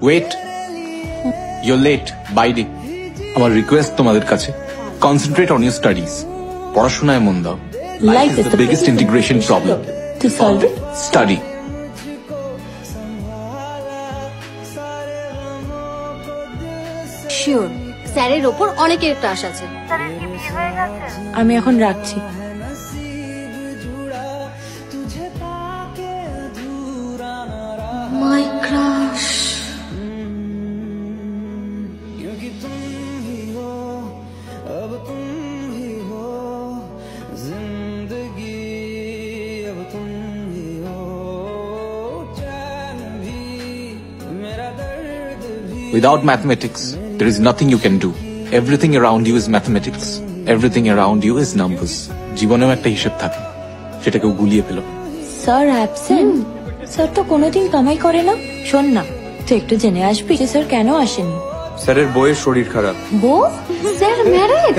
Wait, your late, বাইরে। আমার request তোমাদের কাছে, কনসেন্ট্রেট অন ইউর স্টাডিজ। পড়াশোনায় মন দাও। Life is the biggest integration problem. To solve it, Study. Sure স্যারের ওপর অনেকের ক্রাশ আছে। আমি এখন রাখছি। My crush. Without mathematics, there is nothing you can do. Everything around you is mathematics. Everything around you is numbers. জীবনেও একটা হিসেব থাকে, সেটাকেও গুলিয়ে ফেলো। Sir absent. স্যার তো কোনোদিন কামাই করে না। শোন না, তুই একটু জেনে আসবি যে স্যার কেন আসেনি। স্যারের বউয়ের শরীর খারাপ। বউ? Sir married?